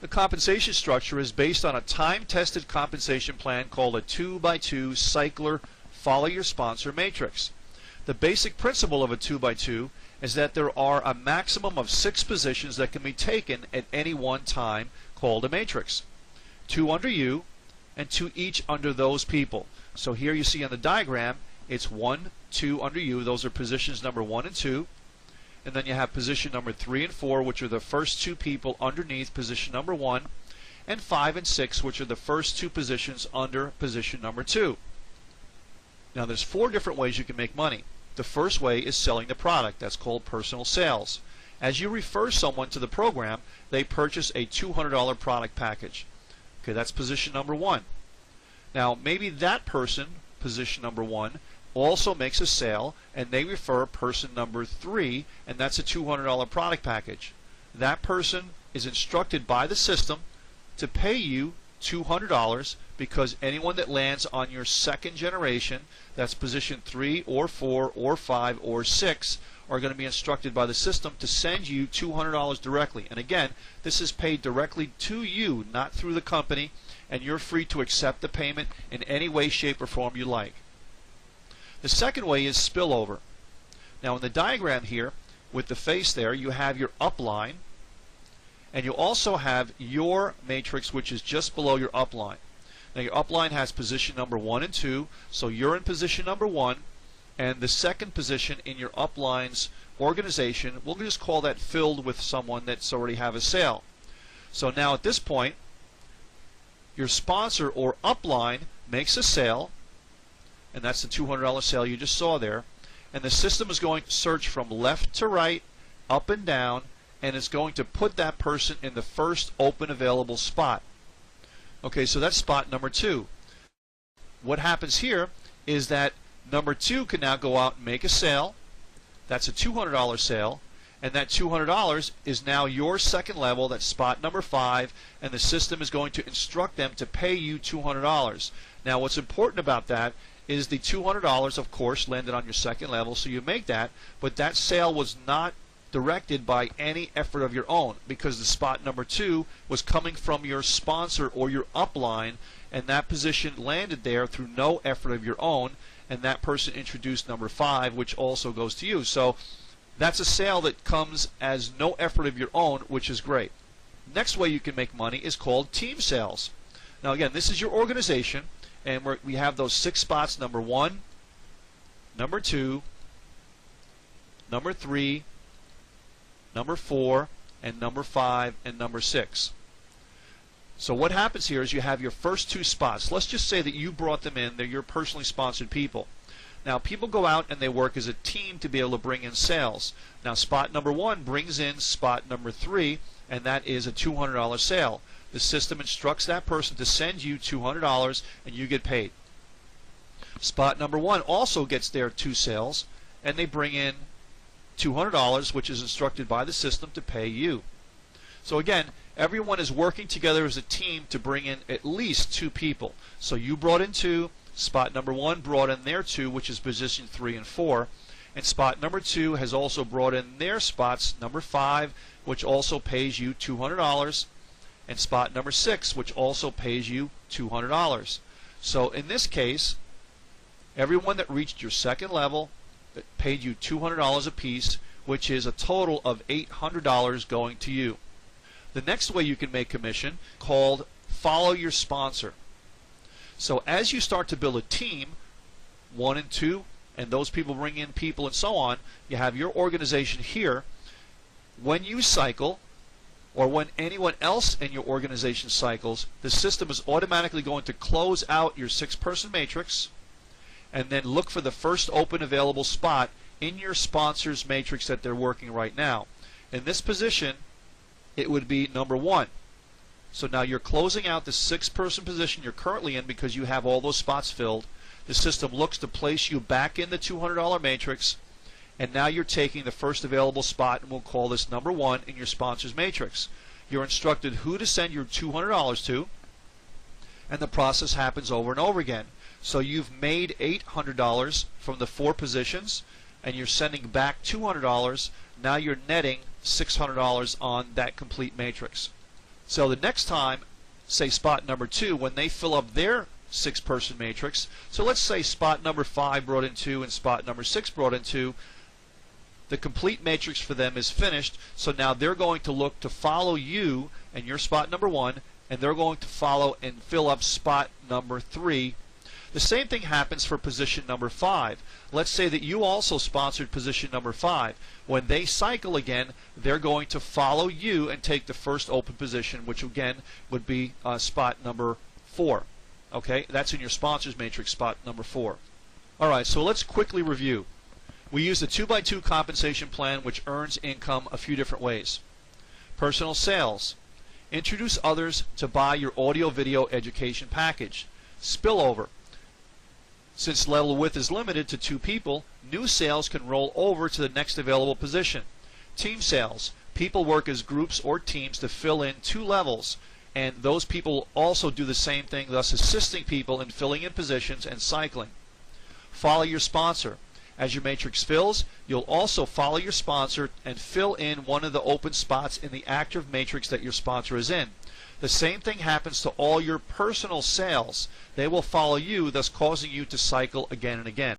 The compensation structure is based on a time-tested compensation plan called a 2x2 cycler follow your sponsor matrix. The basic principle of a 2x2 is that there are a maximum of 6 positions that can be taken at any one time, called a matrix. 2 under you and 2 each under those people. So here you see on the diagram, it's 1, 2 under you. Those are positions number 1 and 2. And then you have position number 3 and 4, which are the first 2 people underneath position number 1, and 5 and 6, which are the first 2 positions under position number 2. Now there's 4 different ways you can make money. The first way is selling the product. That's called personal sales. As you refer someone to the program, they purchase a $200 product package. Okay, that's position number 1. Now maybe that person, position number 1, also makes a sale, and they refer person number 3, and that's a $200 product package. That person is instructed by the system to pay you $200 because anyone that lands on your second generation, that's position 3 or 4 or 5 or 6, are going to be instructed by the system to send you $200 directly. And again, this is paid directly to you, not through the company, and you're free to accept the payment in any way, shape, or form you like. The second way is spillover. Now in the diagram here, with the face there, you have your upline, and you also have your matrix, which is just below your upline. Now your upline has position number 1 and 2, so you're in position number 1, and the second position in your upline's organization, we'll just call that filled with someone that's already have a sale. So now at this point, your sponsor or upline makes a sale, and that's the $200 sale you just saw there, and the system is going to search from left to right, up and down, and it's going to put that person in the first open available spot. Okay, so that's spot number 2. What happens here is that number 2 can now go out and make a sale. That's a $200 sale, and that $200 is now your second level. That's spot number 5, and the system is going to instruct them to pay you $200. Now what's important about that is the $200, of course, landed on your second level, so you make that, but that sale was not directed by any effort of your own, because the spot number 2 was coming from your sponsor or your upline, and that position landed there through no effort of your own, and that person introduced number 5, which also goes to you. So that's a sale that comes as no effort of your own, which is great. Next way you can make money is called team sales. Now again, this is your organization, and we have those 6 spots: number 1, number 2, number 3, number 4, and number 5, and number 6. So what happens here is you have your first 2 spots. Let's just say that you brought them in. They're your personally sponsored people. Now people go out and they work as a team to be able to bring in sales. Now spot number 1 brings in spot number 3, and that is a $200 sale. The system instructs that person to send you $200, and you get paid. Spot number 1 also gets their 2 sales, and they bring in $200, which is instructed by the system to pay you. So again, everyone is working together as a team to bring in at least 2 people. So you brought in 2, spot number 1 brought in their 2, which is position 3 and 4, and spot number 2 has also brought in their spots, number 5, which also pays you $200, and spot number 6, which also pays you $200. So in this case, everyone that reached your second level paid you $200 a piece, which is a total of $800 going to you. The next way you can make commission, called follow your sponsor. So as you start to build a team, 1 and 2, and those people bring in people and so on, you have your organization here. When you cycle, or when anyone else in your organization cycles, the system is automatically going to close out your 6-person matrix and then look for the first open available spot in your sponsor's matrix that they're working right now. In this position, it would be number 1. So now you're closing out the 6-person position you're currently in because you have all those spots filled. The system looks to place you back in the $200 matrix, and now you're taking the first available spot, and we'll call this number 1 in your sponsor's matrix. You're instructed who to send your $200 to, and the process happens over and over again. So you've made $800 from the 4 positions, and you're sending back $200. Now you're netting $600 on that complete matrix. So the next time, say spot number 2, when they fill up their 6-person matrix, so let's say spot number 5 brought in 2 and spot number 6 brought in 2, the complete matrix for them is finished, so now they're going to look to follow you and your spot number 1, and they're going to follow and fill up spot number 3. The same thing happens for position number 5. Let's say that you also sponsored position number 5. When they cycle again, they're going to follow you and take the first open position, which again would be spot number 4. Okay, that's in your sponsors matrix, spot number 4. Alright, so let's quickly review. We use the 2x2 compensation plan, which earns income a few different ways. Personal sales. Introduce others to buy your audio-video education package. Spillover. Since level width is limited to 2 people, new sales can roll over to the next available position. Team sales. People work as groups or teams to fill in 2 levels, and those people also do the same thing, thus assisting people in filling in positions and cycling. Follow your sponsor. As your matrix fills, you'll also follow your sponsor and fill in one of the open spots in the active matrix that your sponsor is in. The same thing happens to all your personal sales. They will follow you, thus causing you to cycle again and again.